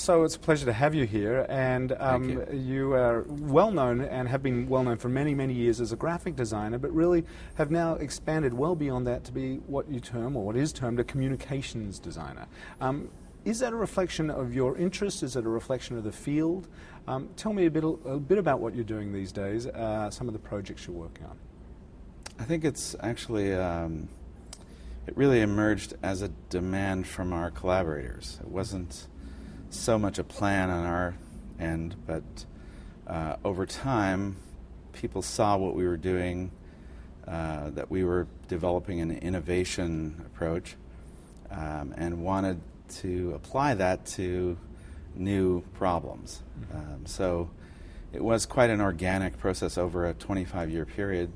So it's a pleasure to have you here, and you are well known and have been well known for many, many years as a graphic designer, but really have now expanded well beyond that to be what you term, or what is termed, a communications designer. Is that a reflection of your interest? Is it a reflection of the field? Tell me a bit about what you're doing these days, some of the projects you're working on. I think it's actually, it really emerged as a demand from our collaborators. It wasn't so much a plan on our end, but over time, people saw what we were doing, that we were developing an innovation approach, and wanted to apply that to new problems. So it was quite an organic process over a 25-year period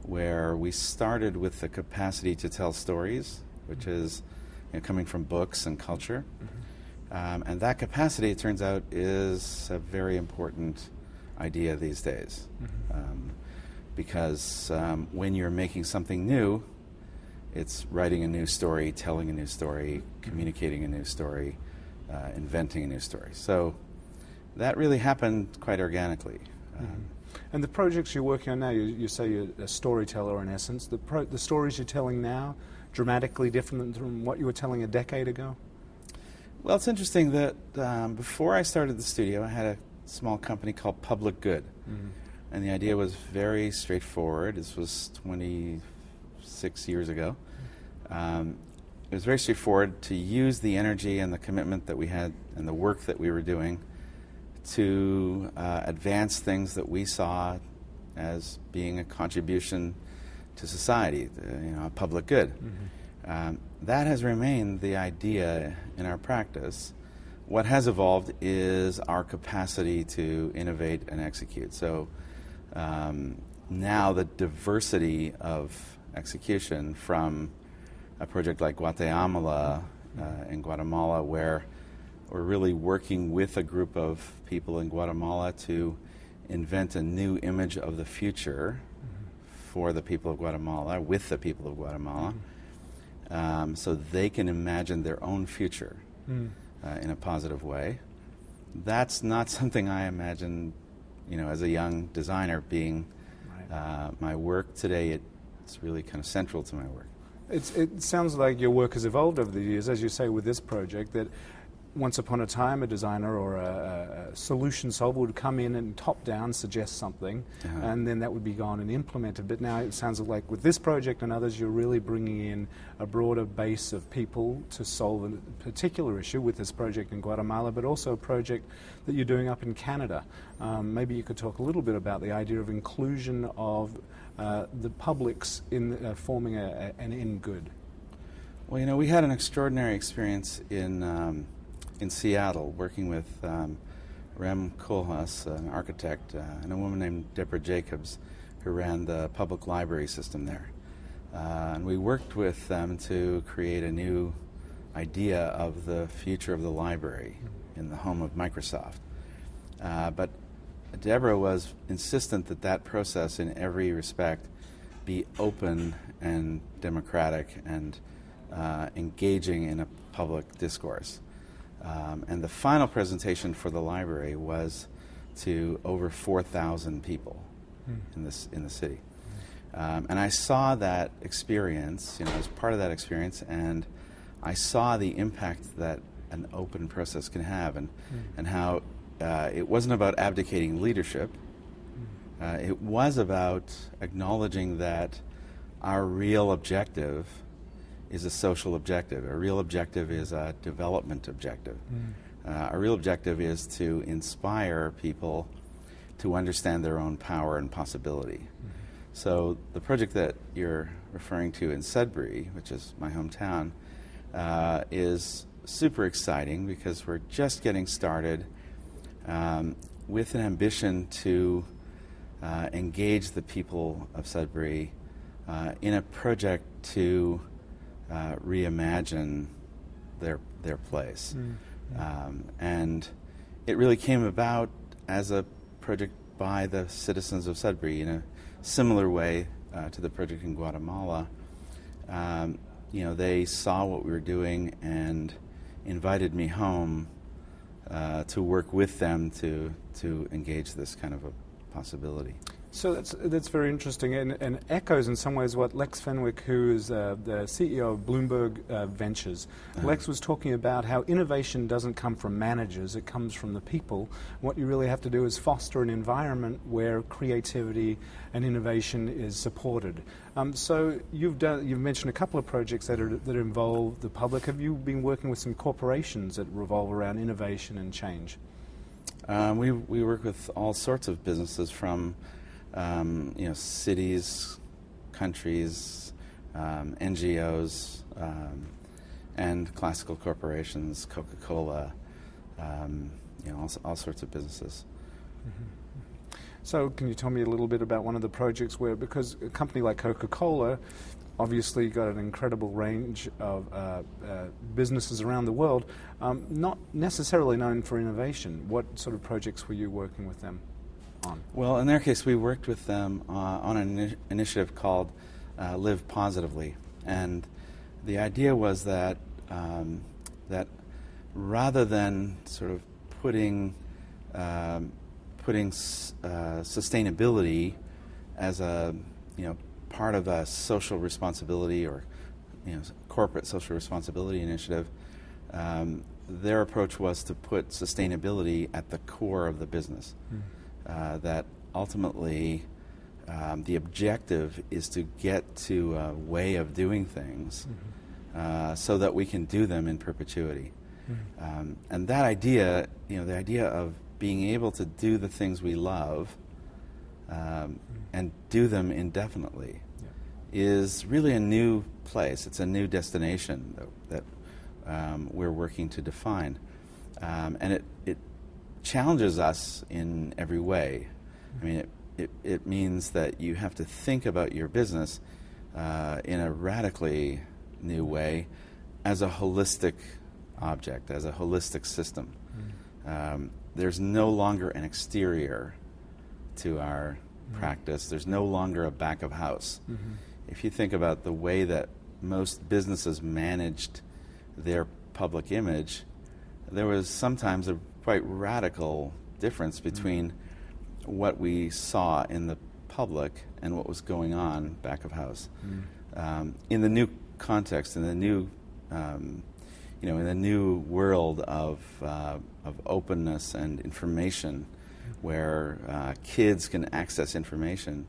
where we started with the capacity to tell stories, which is coming from books and culture. And that capacity, it turns out, is a very important idea these days. Because when you're making something new, it's writing a new story, telling a new story, communicating a new story, inventing a new story. So that really happened quite organically. And the projects you're working on now, you say you're a storyteller in essence. The stories you're telling now, dramatically different from what you were telling a decade ago? Well, it's interesting that before I started the studio, I had a small company called Public Good. And the idea was very straightforward. This was 26 years ago. It was very straightforward to use the energy and the commitment that we had and the work that we were doing to advance things that we saw as being a contribution to society, a public good. That has remained the idea in our practice. What has evolved is our capacity to innovate and execute. So now the diversity of execution from a project like Guatemala in Guatemala, where we're really working with a group of people in Guatemala to invent a new image of the future for the people of Guatemala, with the people of Guatemala, so they can imagine their own future in a positive way. That's not something I imagine, as a young designer being my work today. It's really kind of central to my work. It sounds like your work has evolved over the years, as you say, with this project, that once upon a time a designer or a solution solver would come in and top-down suggest something, and then that would be gone and implemented. But now it sounds like with this project and others, you're really bringing in a broader base of people to solve a particular issue with this project in Guatemala, but also a project that you're doing up in Canada. Maybe you could talk a little bit about the idea of inclusion of the publics in forming an end good. Well, we had an extraordinary experience in Seattle, working with Rem Koolhaas, an architect, and a woman named Deborah Jacobs, who ran the public library system there. And we worked with them to create a new idea of the future of the library in the home of Microsoft. But Deborah was insistent that that process, in every respect, be open and democratic and engaging in a public discourse. And the final presentation for the library was to over 4,000 people in the city. And I saw that experience, as part of that experience, and I saw the impact that an open process can have, and how it wasn't about abdicating leadership. It was about acknowledging that our real objective is a social objective. A real objective is a development objective. A real objective is to inspire people to understand their own power and possibility. So the project that you're referring to in Sudbury, which is my hometown, is super exciting because we're just getting started with an ambition to engage the people of Sudbury in a project to reimagine their place. And it really came about as a project by the citizens of Sudbury in a similar way to the project in Guatemala. They saw what we were doing and invited me home to work with them to engage this kind of a possibility. So that's very interesting, and echoes in some ways what Lex Fenwick, who is the CEO of Bloomberg Ventures. Lex was talking about how innovation doesn't come from managers, it comes from the people. What you really have to do is foster an environment where creativity and innovation is supported. So you've mentioned a couple of projects that involve the public. Have you been working with some corporations that revolve around innovation and change? We work with all sorts of businesses, from cities, countries, NGOs, and classical corporations, Coca-Cola, all sorts of businesses. Mm-hmm. So can you tell me a little bit about one of the projects where, because a company like Coca-Cola obviously got an incredible range of businesses around the world, not necessarily known for innovation. What sort of projects were you working with them on? Well, in their case, we worked with them on an initiative called Live Positively, and the idea was that that rather than sort of putting sustainability as a part of a social responsibility or corporate social responsibility initiative, their approach was to put sustainability at the core of the business. That ultimately the objective is to get to a way of doing things so that we can do them in perpetuity. And that idea, the idea of being able to do the things we love and do them indefinitely is really a new place. It's a new destination that we're working to define. And it challenges us in every way. I mean, it means that you have to think about your business in a radically new way as a holistic object, as a holistic system. There's no longer an exterior to our practice. There's no longer a back of house. If you think about the way that most businesses managed their public image, there was sometimes a quite radical difference between what we saw in the public and what was going on back of house. In the new context, in the new, in the new world of openness and information, where kids can access information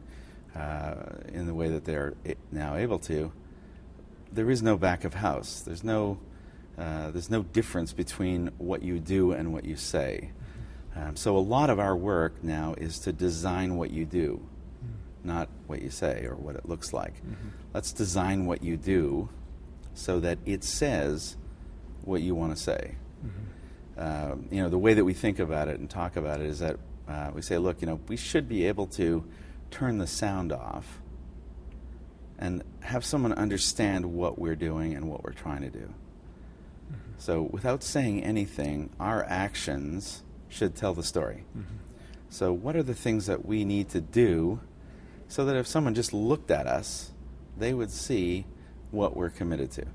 in the way that they're now able to, there is no back of house. There's no difference between what you do and what you say. So a lot of our work now is to design what you do, not what you say or what it looks like. Let's design what you do so that it says what you want to say. The way that we think about it and talk about it is that we say, look, we should be able to turn the sound off and have someone understand what we're doing and what we're trying to do. So without saying anything, our actions should tell the story. So what are the things that we need to do so that if someone just looked at us, they would see what we're committed to?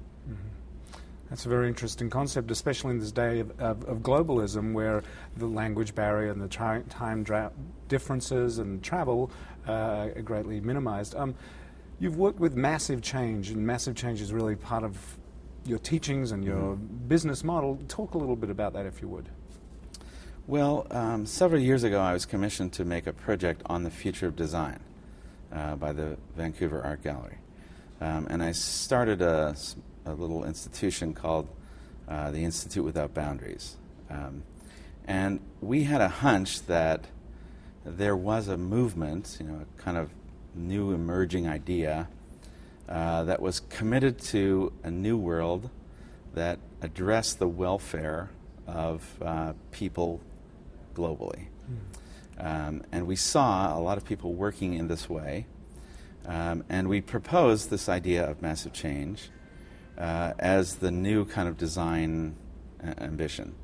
That's a very interesting concept, especially in this day of globalism, where the language barrier and the time differences and travel are greatly minimized. You've worked with massive change, and massive change is really part of your teachings and your business model. Talk a little bit about that, if you would. Well, several years ago, I was commissioned to make a project on the future of design by the Vancouver Art Gallery. And I started a little institution called the Institute Without Boundaries. And we had a hunch that there was a movement, a kind of new emerging idea that was committed to a new world that addressed the welfare of people globally. And we saw a lot of people working in this way. And we proposed this idea of massive change as the new kind of design ambition.